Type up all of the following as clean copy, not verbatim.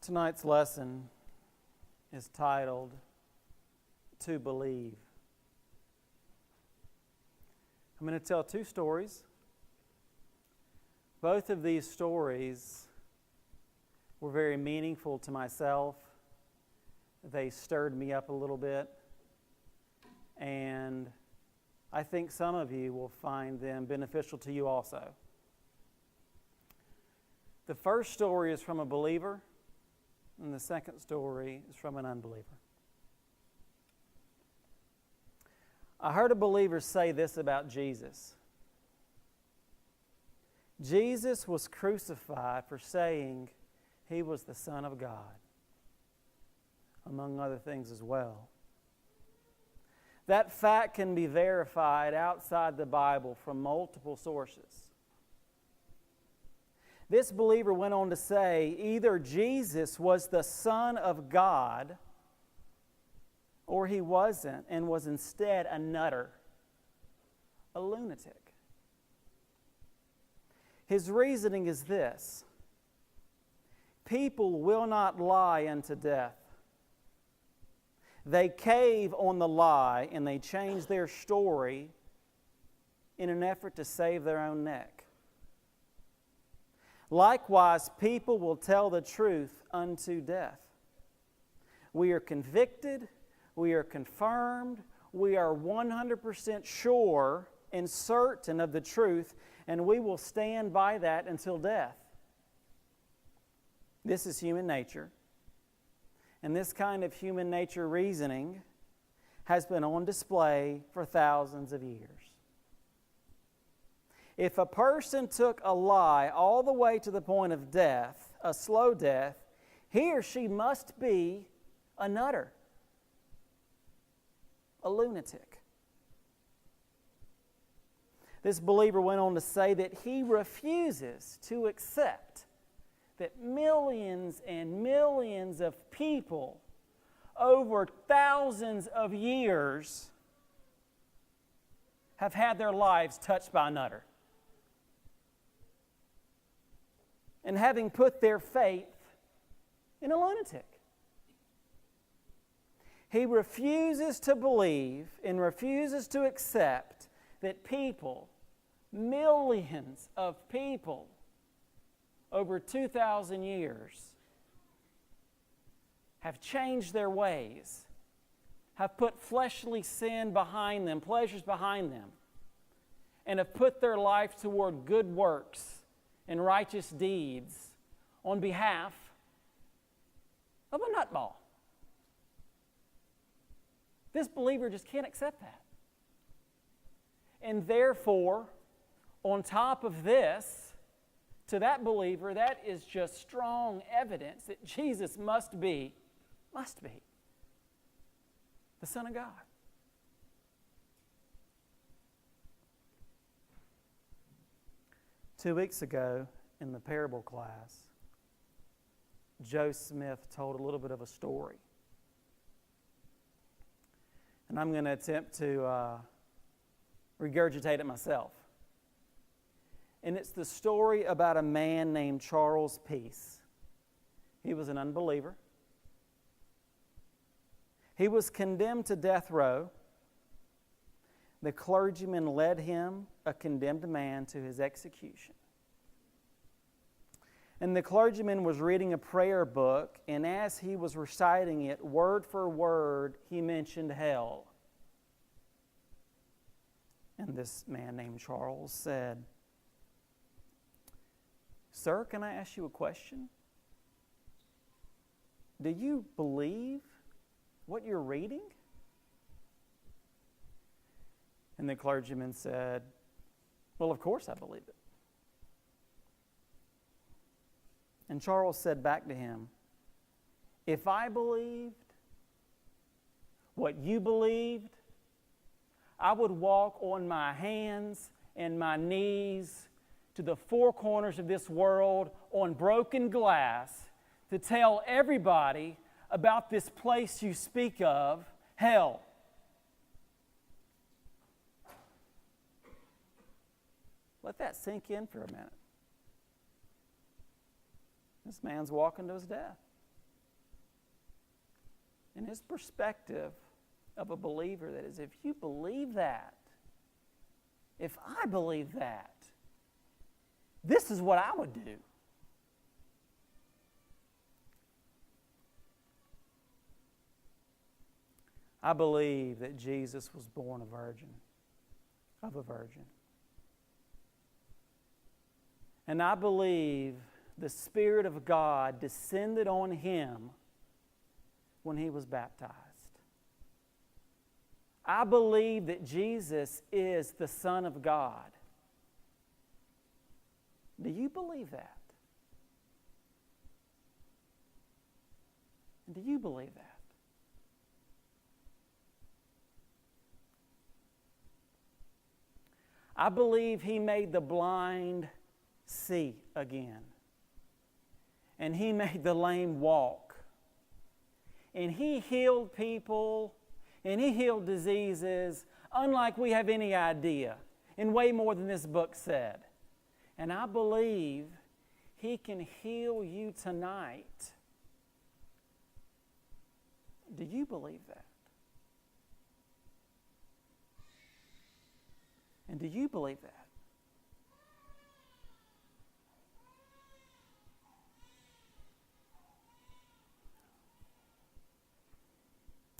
Tonight's lesson is titled, To Believe. I'm going to tell two stories. Both of these stories were very meaningful to myself. They stirred me up a little bit. And I think some of you will find them beneficial to you also. The first story is from a believer, and the second story is from an unbeliever. I heard a believer say this about Jesus. Jesus was crucified for saying he was the Son of God, among other things as well. That fact can be verified outside the Bible from multiple sources. This believer went on to say either Jesus was the Son of God or he wasn't and was instead a nutter, a lunatic. His reasoning is this: people will not lie unto death. They cave on the lie and they change their story in an effort to save their own neck. Likewise, people will tell the truth unto death. We are convicted, we are confirmed, we are 100% sure and certain of the truth, and we will stand by that until death. This is human nature. And this kind of human nature reasoning has been on display for thousands of years. If a person took a lie all the way to the point of death, a slow death, he or she must be a nutter, a lunatic. This believer went on to say that he refuses to accept that millions and millions of people over thousands of years have had their lives touched by a nutter. And having put their faith in a lunatic. He refuses to believe and refuses to accept that people, millions of people, over 2,000 years, have changed their ways, have put fleshly sin behind them, pleasures behind them, and have put their life toward good works and righteous deeds on behalf of a nutball. This believer just can't accept that. And therefore, on top of this, to that believer, that is just strong evidence that Jesus must be the Son of God. Two weeks ago in the parable class, Joe Smith told a little bit of a story. And I'm going to attempt to regurgitate it myself. And it's the story about a man named Charles Peace. He was an unbeliever. He was condemned to death row. The clergyman led him, a condemned man, to his execution. And the clergyman was reading a prayer book, and as he was reciting it, word for word, he mentioned hell. And this man named Charles said, "Sir, can I ask you a question? Do you believe what you're reading?" And the clergyman said, "Well, of course I believe it." And Charles said back to him, "If I believed what you believed, I would walk on my hands and my knees to the four corners of this world on broken glass to tell everybody about this place you speak of, hell." Let that sink in for a minute. This man's walking to his death. And his perspective of a believer that is, if you believe that, if I believe that, this is what I would do. I believe that Jesus was born of a virgin. And I believe the Spirit of God descended on him when he was baptized. I believe that Jesus is the Son of God. Do you believe that? Do you believe that? I believe he made the blind see again. And he made the lame walk. And he healed people, and he healed diseases unlike we have any idea, and way more than this book said. And I believe he can heal you tonight. Do you believe that? And do you believe that?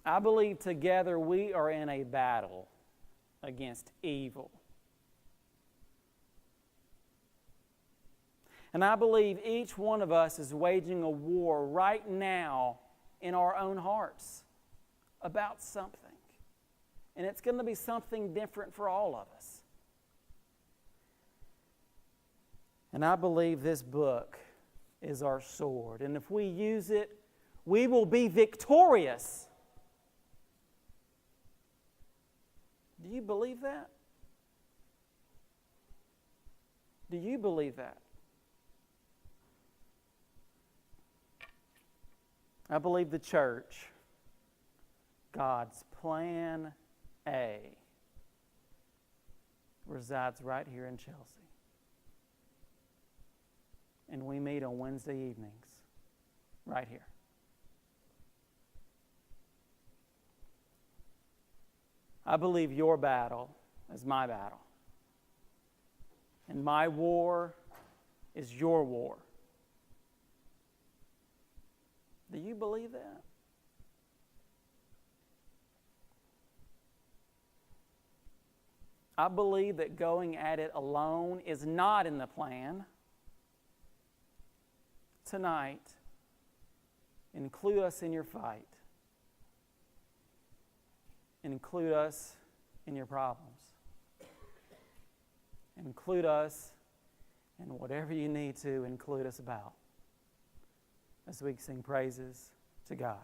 I believe together we are in a battle against evil. And I believe each one of us is waging a war right now in our own hearts about something. And it's going to be something different for all of us. And I believe this book is our sword. And if we use it, we will be victorious. Do you believe that? Do you believe that? I believe the church, God's plan A, resides right here in Chelsea. And we meet on Wednesday evenings right here. I believe your battle is my battle. And my war is your war. Do you believe that? I believe that going at it alone is not in the plan. Tonight, include us in your fight. Include us in your problems. Include us in whatever you need to include us about as we sing praises to God.